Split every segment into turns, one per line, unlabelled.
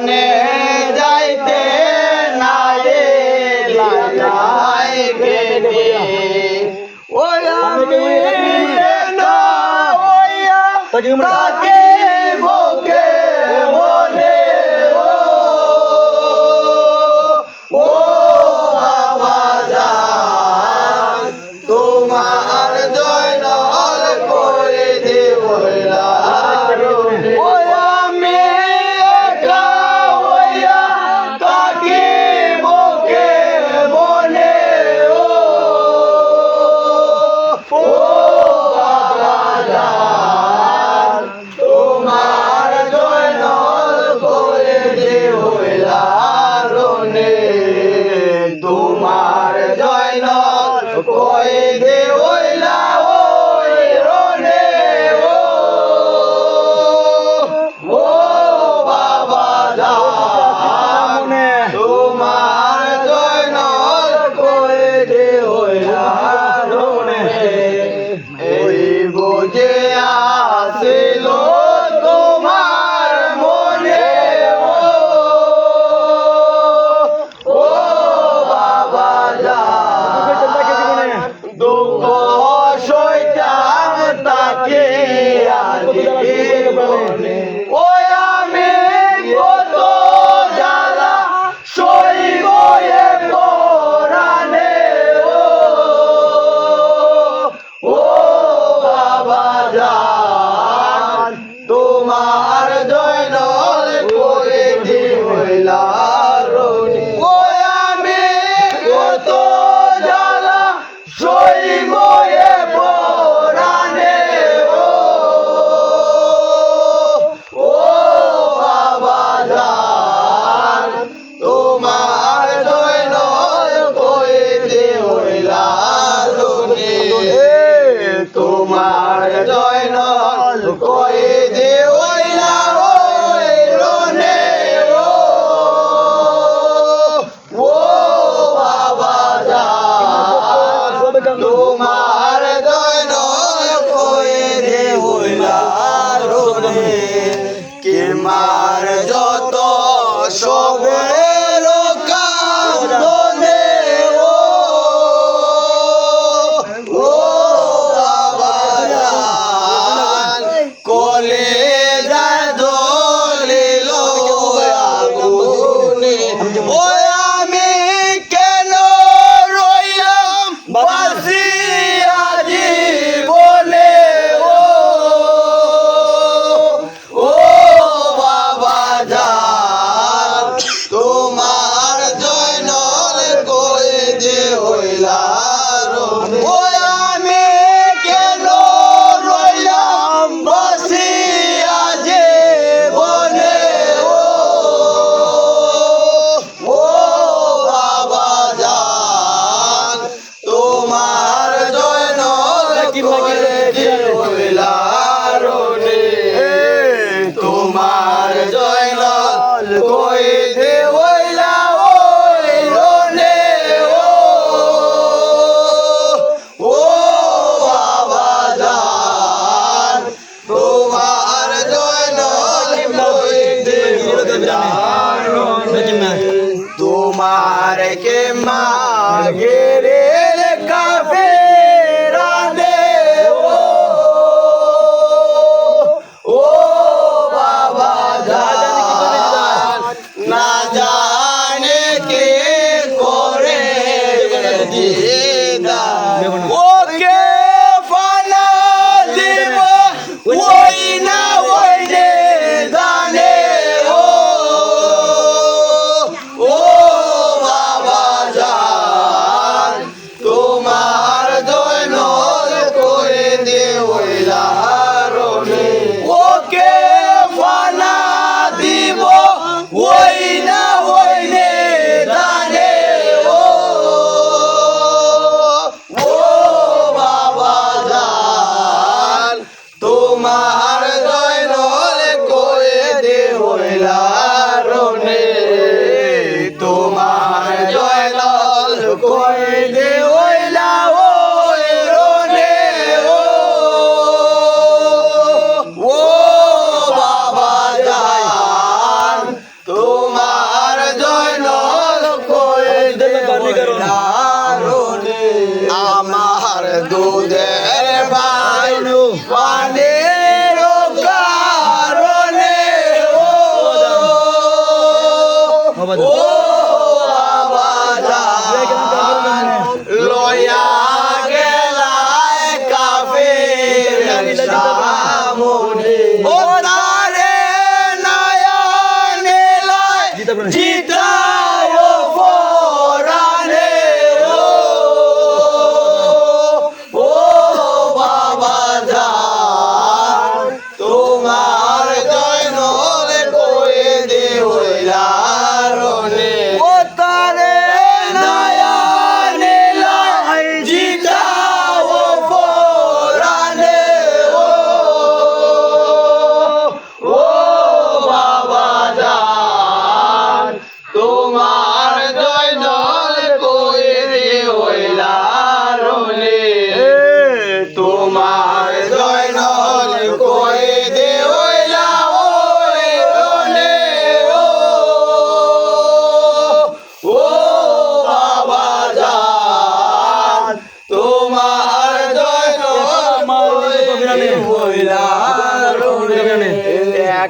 বনে যাইতে নাই লাই গেলে ওই আমি না ওইয়া তাকে বুকে বলে ও বাবা জান তোমার জয়নাল করে দেব ওই আমি একা হইয়া তাকে বুকে বলে ও বাবা জান তোমার জয়নাল করে দেব তোমার জয়নাল কই দে ওইলা ওই রনে ও বাবা জান তোমার জয়নাল কই দে ওইলা রনে এই বুঝে আসিল তোমার মনে ও বাবা দুঃখ সইতাম তাকে ওই আমি কত জ্বালা সইব এ পরাণে ও বাবা জান তোমার জয়নাল করে দিলা ওই আমি কত জ্বালা সইব এ পরাণে ও বাবা জান তোমার জয়নাল করে দিলা তোমার জয়নাল করে দিলা ওই রনে ও বাবা জান তোমার জয়নাল করে দিলা কে মার যত সবের কান্দে ও বাবা জান কলে যায় দলিল আগুনে ওই আমি কেন রইলাম বাসিয়া জীবনে ও বাবা জান তোমার জয়নাল করে দে হইলা ওই আমি কেন রইলাম বাসিয়া জীবনে ও বাবা জান তোমার জয়নাল করে দে হইলা তোমার জয়নাল কই দে ওইলা ওই রনে ও বাবা জান তোমার জয়নাল কই দে ওইলা তোমার কে মাগেরে কাফেরা দে ও বাবা জান না জানে কে করে দিদার ওকে ফানা দিব ওই না ওই রে জানে ও বাবা জান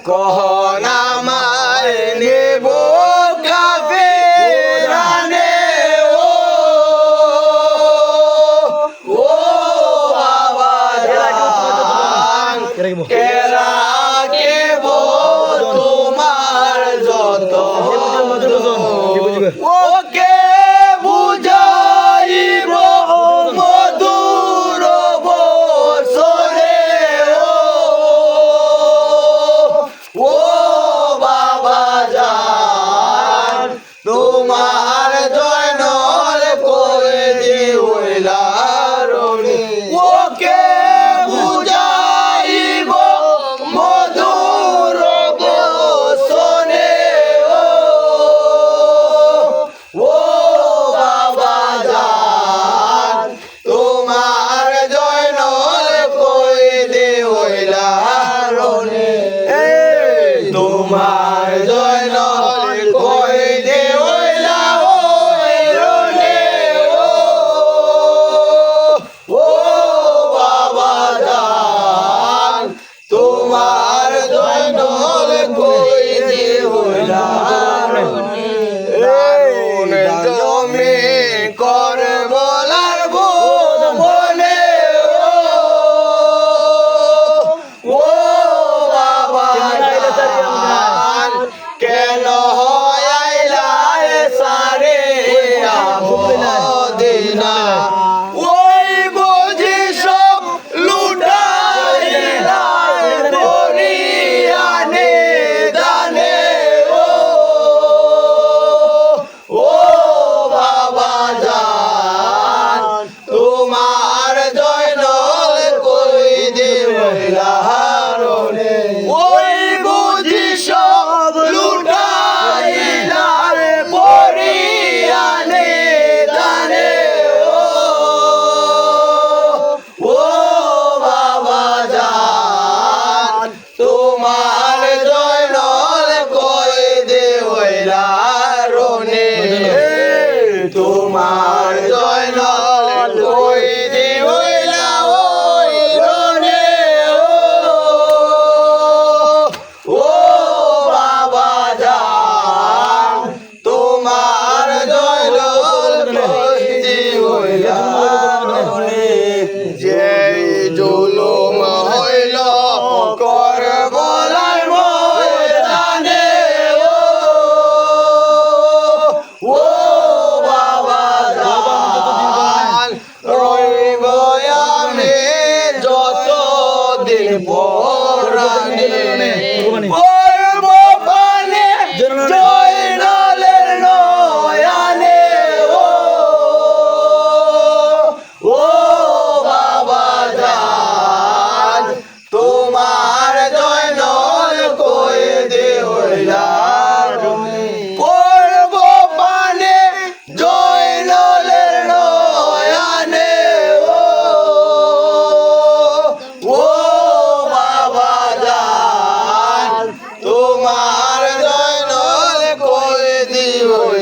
এখন আমায় নেব কাফেরানে ও ও বাবা জান কেরা কেব তোমার যত ওকে বুঝাইব মধুর বসরে ও বাবা জান তোমার জয়নল করে দিওলার ওকে বুঝাইব মধুর বসনে ও বাবা জান তোমার জয়নল করে দিওলার তোমার জয়নল করে দিওলা ও বাবা জান তোমার জয়নল করে দিওলা জমি কর বলার বলে ও বাবা জান কেন আইলা সারে দিনা ওই বুঝি সব লুটাইলা পরিয়ানে দানে ও বাবা জান তোমার জয়নল কই দিওলার ওই বুঝি সব লুটাইলা পরিয়ানে দানে ও বাবা জান তোমার জয়নল কই দিওলার তোমার জয়নল কই দিওলা ওই রনে ও বাবা জান তোমার জয়নল কই দিওলা যে জুলুম হইল কর বলার ময়দানে ও বাবা জান রইব আমি যত দিন পরানে পরব পানে জয়নালের নয়ানে ও বাবা জান তোমার জয়নল কই দিওলার পরব পানে জয়নালের নয়ানে ও বাবা জান তোমার জয়নল কই দিওলার